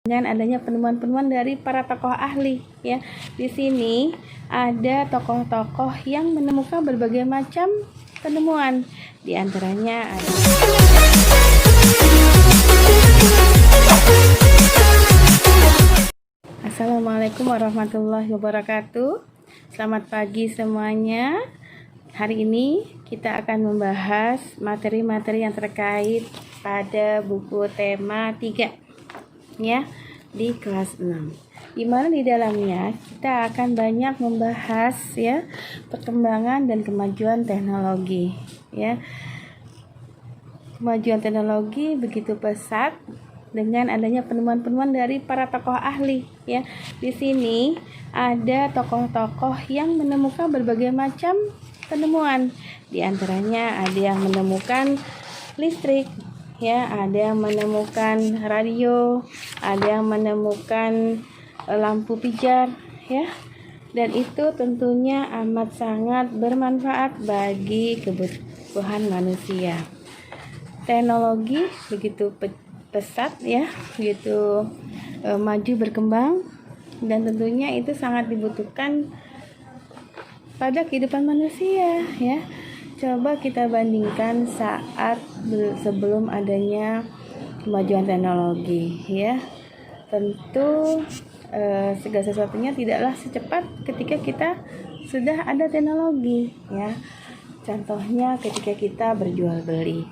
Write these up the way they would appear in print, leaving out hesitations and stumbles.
Dengan adanya penemuan-penemuan dari para tokoh ahli ya. Di sini ada tokoh-tokoh yang menemukan berbagai macam penemuan. Di antaranya ada Assalamualaikum warahmatullahi wabarakatuh. Selamat pagi semuanya. Hari ini kita akan membahas materi-materi yang terkait pada buku tema 3 ya, di kelas 6. Di mana di dalamnya kita akan banyak membahas ya perkembangan dan kemajuan teknologi ya. Kemajuan teknologi begitu pesat dengan adanya penemuan-penemuan dari para tokoh ahli ya. Di sini ada tokoh-tokoh yang menemukan berbagai macam penemuan. Di antaranya ada yang menemukan listrik ya, ada yang menemukan radio, ada yang menemukan lampu pijar ya. Dan itu tentunya amat sangat bermanfaat bagi kebutuhan manusia. Teknologi begitu pesat ya, begitu maju berkembang, dan tentunya itu sangat dibutuhkan pada kehidupan manusia ya. Coba kita bandingkan saat sebelum adanya kemajuan teknologi ya. Tentu segala sesuatunya tidaklah secepat ketika kita sudah ada teknologi ya. Contohnya ketika kita berjual beli.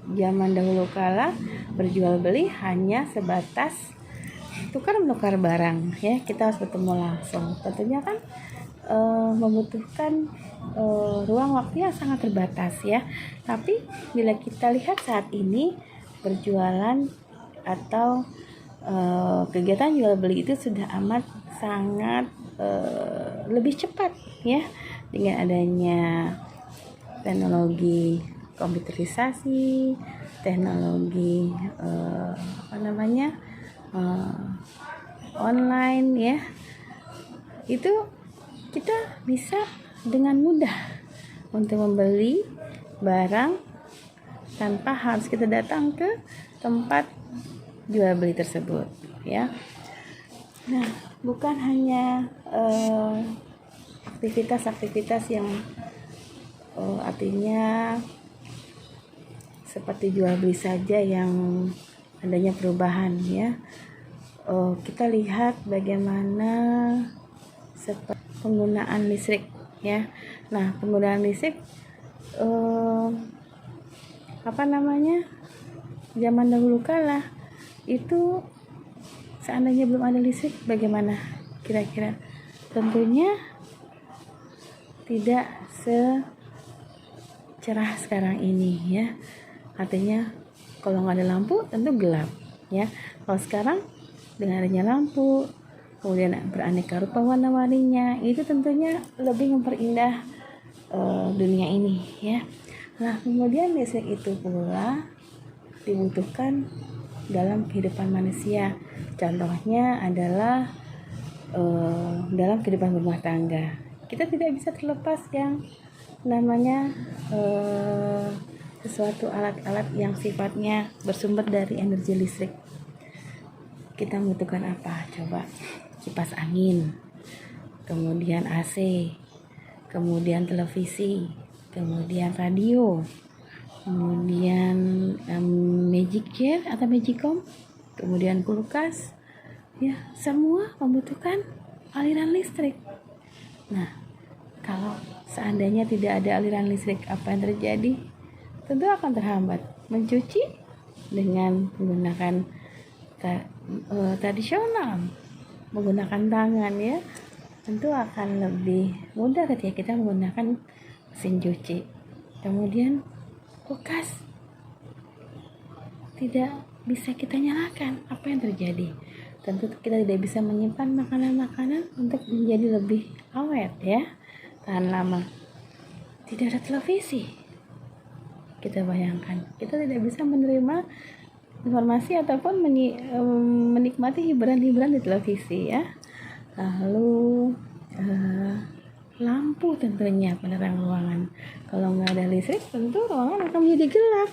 Zaman dahulu kala berjual beli hanya sebatas tukar menukar barang ya, kita harus bertemu langsung. Tentunya kan membutuhkan ruang waktu yang sangat terbatas ya. Tapi bila kita lihat saat ini berjualan atau kegiatan jual beli itu sudah amat sangat lebih cepat ya, dengan adanya teknologi komputerisasi, teknologi online ya. Itu kita bisa dengan mudah untuk membeli barang tanpa harus kita datang ke tempat jual beli tersebut ya. Nah, bukan hanya aktivitas-aktivitas yang artinya seperti jual beli saja yang adanya perubahan ya. Kita lihat bagaimana seperti penggunaan listrik ya. Nah, penggunaan listrik zaman dahulu kala itu seandainya belum ada listrik bagaimana kira-kira? Tentunya tidak secerah sekarang ini ya. Artinya kalau nggak ada lampu tentu gelap ya. Kalau sekarang dengan adanya lampu, kemudian beraneka rupa warna-warninya, itu tentunya lebih memperindah dunia ini ya. Nah, kemudian listrik itu pula dibutuhkan dalam kehidupan manusia. Contohnya adalah dalam kehidupan rumah tangga. Kita tidak bisa terlepas yang namanya sesuatu alat-alat yang sifatnya bersumber dari energi listrik. Kita membutuhkan apa? Coba kipas angin, kemudian AC, kemudian televisi, kemudian radio, kemudian magic chair atau magicom, kemudian kulkas ya, semua membutuhkan aliran listrik. Nah, kalau seandainya tidak ada aliran listrik, apa yang terjadi? Tentu akan terhambat. Mencuci dengan menggunakan tradisional, menggunakan tangan ya, tentu akan lebih mudah ketika kita menggunakan mesin cuci. Kemudian kulkas tidak bisa kita nyalakan, apa yang terjadi? Tentu kita tidak bisa menyimpan makanan-makanan untuk menjadi lebih awet ya, tahan lama. Tidak ada televisi, kita bayangkan kita tidak bisa menerima informasi ataupun menikmati hiburan-hiburan di televisi ya. Lalu lampu tentunya penerang ruangan. Kalau nggak ada listrik tentu ruangan akan menjadi gelap.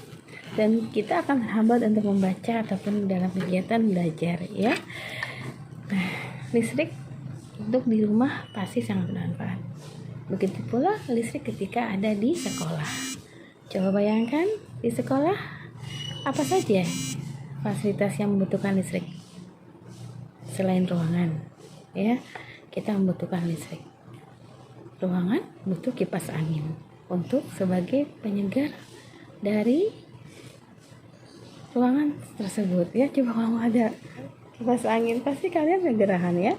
dan kita akan terhambat untuk membaca ataupun dalam kegiatan belajar ya. Nah, listrik untuk di rumah pasti sangat bermanfaat. Begitu pula listrik ketika ada di sekolah. Coba bayangkan di sekolah apa saja fasilitas yang membutuhkan listrik selain ruangan ya. Kita membutuhkan listrik. Ruangan butuh kipas angin untuk sebagai penyegar dari ruangan tersebut ya. Coba kalau ada kipas angin pasti kalian kegerahan ya.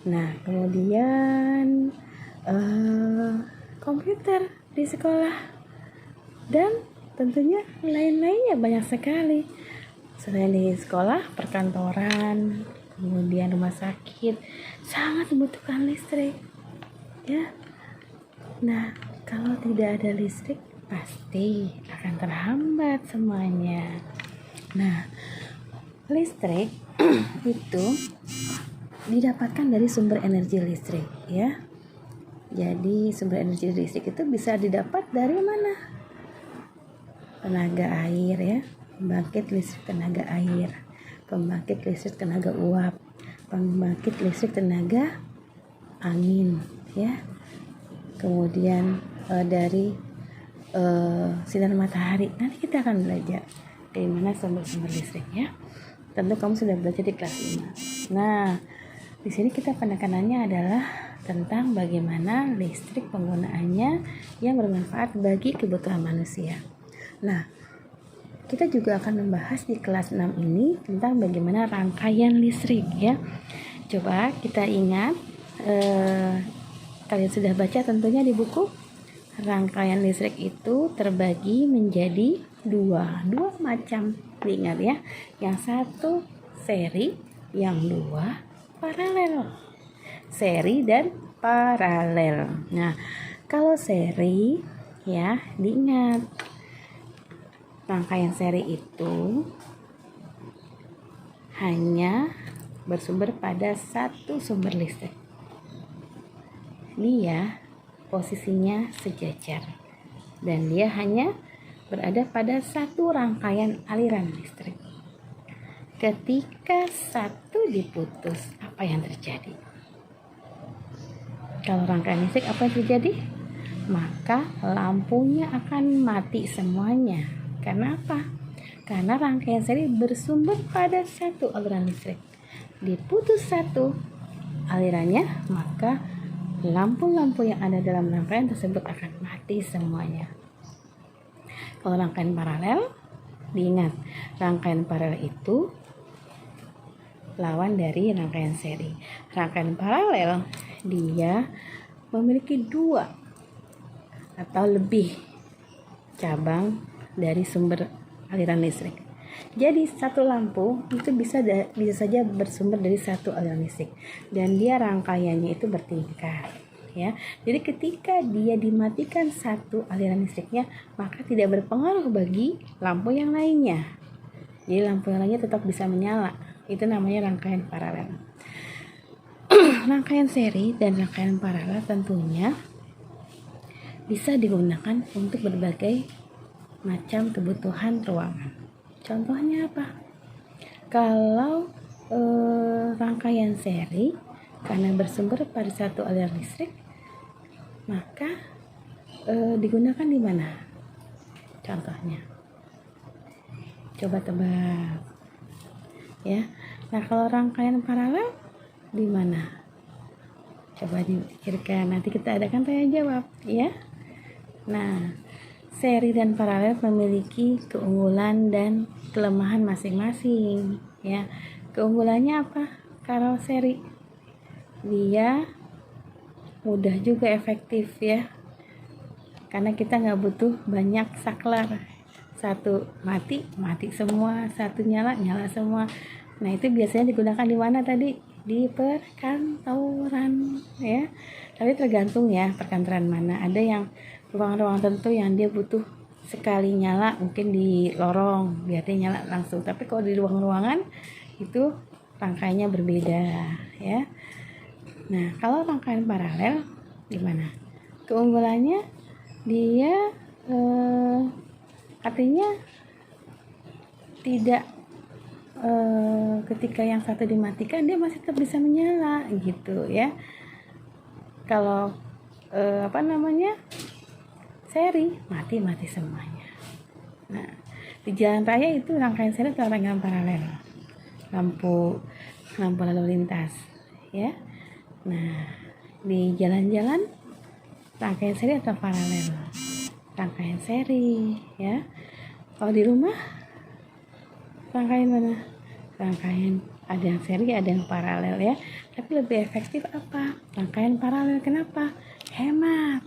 Nah, kemudian komputer di sekolah dan tentunya lain-lainnya banyak sekali. Selain di sekolah, perkantoran, kemudian rumah sakit sangat membutuhkan listrik ya. Nah, kalau tidak ada listrik pasti akan terhambat semuanya. Nah, listrik itu didapatkan dari sumber energi listrik ya. Jadi sumber energi listrik itu bisa didapat dari mana? Tenaga air ya, pembangkit listrik tenaga air, pembangkit listrik tenaga uap, pembangkit listrik tenaga angin ya. Kemudian dari sinar matahari. Nanti kita akan belajar bagaimana sumber-sumber listrik ya. Tentu kamu sudah belajar di kelas 5. Nah, di sini kita penekanannya adalah tentang bagaimana listrik penggunaannya yang bermanfaat bagi kebutuhan manusia. Nah, kita juga akan membahas di kelas 6 ini tentang bagaimana rangkaian listrik ya. Coba kita ingat, kalian sudah baca tentunya di buku. Rangkaian listrik itu terbagi menjadi dua macam. Diingat ya, yang satu seri, yang dua paralel. Seri dan paralel. Nah, kalau seri ya, diingat rangkaian seri itu hanya bersumber pada satu sumber listrik. Dia posisinya sejajar dan dia hanya berada pada satu rangkaian aliran listrik. Ketika satu diputus, apa yang terjadi? Kalau rangkaian listrik apa yang terjadi? Maka lampunya akan mati semuanya. Karena apa? Karena rangkaian seri bersumber pada satu aliran listrik. Diputus satu alirannya, maka lampu-lampu yang ada dalam rangkaian tersebut akan mati semuanya. Kalau rangkaian paralel, diingat, rangkaian paralel itu lawan dari rangkaian seri. Rangkaian paralel dia memiliki dua atau lebih cabang dari sumber aliran listrik. Jadi satu lampu itu bisa saja bersumber dari satu aliran listrik dan dia rangkaiannya itu bertingkat ya. Jadi ketika dia dimatikan satu aliran listriknya, maka tidak berpengaruh bagi lampu yang lainnya. Jadi lampu yang lainnya tetap bisa menyala. Itu namanya rangkaian paralel. Rangkaian seri dan rangkaian paralel tentunya bisa digunakan untuk berbagai macam kebutuhan ruangan. Contohnya apa? Kalau rangkaian seri karena bersumber pada satu aliran listrik, maka digunakan di mana? Contohnya, coba tebak ya. Nah, kalau rangkaian paralel di mana? Coba dipikirkan, nanti kita adakan tanya jawab ya. Nah, seri dan paralel memiliki keunggulan dan kelemahan masing-masing ya. Keunggulannya apa? Kalau seri dia mudah juga efektif ya, karena kita nggak butuh banyak saklar. Satu mati semua, satu nyala semua. Nah, itu biasanya digunakan di mana tadi? Di perkantoran ya. Tapi tergantung ya perkantoran mana. Ada yang ruang-ruang tertentu yang dia butuh sekali nyala, mungkin di lorong biar dia nyala langsung. Tapi kalau di ruang-ruangan itu rangkaiannya berbeda ya. Nah, kalau rangkaian paralel gimana? Keunggulannya dia artinya tidak ketika yang satu dimatikan dia masih tetap bisa menyala gitu ya. Kalau seri mati semuanya. Nah, di jalan raya itu rangkaian seri atau rangkaian paralel, lampu lalu lintas ya. Nah, di jalan-jalan rangkaian seri atau paralel, rangkaian seri ya. Kalau di rumah rangkaian mana? Rangkaian, ada yang seri, ada yang paralel ya. Tapi lebih efektif apa? Rangkaian paralel. Kenapa? Hemat.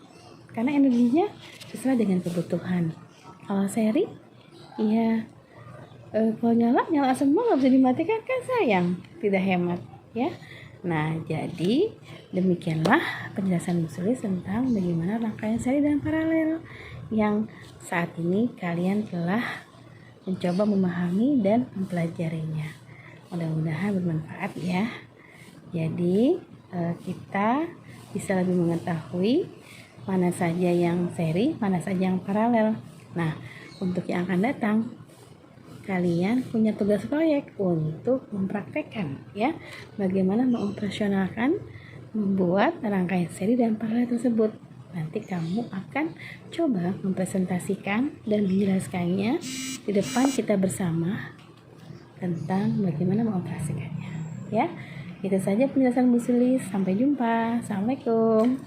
Karena energinya sesuai dengan kebutuhan. Kalau seri, ya kalau nyala semua nggak bisa dimatikan, kan sayang, tidak hemat ya. Nah, jadi demikianlah penjelasan Bu Sulis tentang bagaimana rangkaian seri dan paralel yang saat ini kalian telah mencoba memahami dan mempelajarinya. Mudah-mudahan bermanfaat ya. Jadi kita bisa lebih mengetahui mana saja yang seri, mana saja yang paralel. Nah, untuk yang akan datang, kalian punya tugas proyek untuk mempraktekkan ya, bagaimana mengoperasionalkan membuat rangkaian seri dan paralel tersebut. Nanti kamu akan coba mempresentasikan dan menjelaskannya di depan kita bersama tentang bagaimana mengoperasikannya ya. Itu saja penjelasan Bu Sulis. Sampai jumpa. Assalamualaikum.